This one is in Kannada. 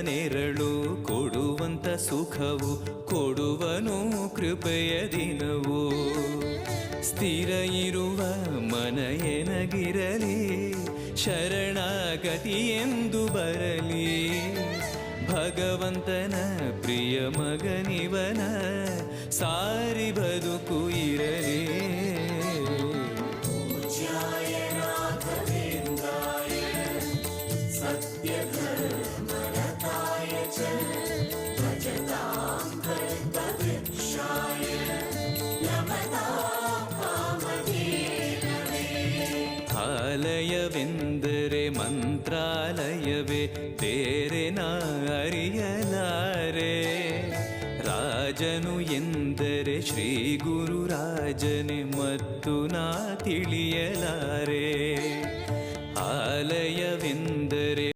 ನೆರಳು ಕೊಡುವಂತ ಸುಖವು ಕೊಡುವನು ಕೃಪೆಯ ದಿನವು. ಸ್ಥಿರ ಇರುವ ಮನ ಎನಗಿರಲಿ ಶರಣಾಗತಿ ಎಂದು ಬರಲಿ. ಭಗವಂತನ ಪ್ರಿಯ ಮಗನಿವನ ಸಾರಿ ಬದುಕು ಇರಲಿ. ಆಲಯವೆಂದರೆ ಮಂತ್ರಾಲಯವೇ ಬೇರೆ ನಾ ಅರಿಯಲಾರೆ. ರಾಜನು ಎಂದರೆ ಶ್ರೀ ಗುರು ರಾಜನೇ ಮತ್ತು ನಾ ತಿಳಿಯಲಾರೆ.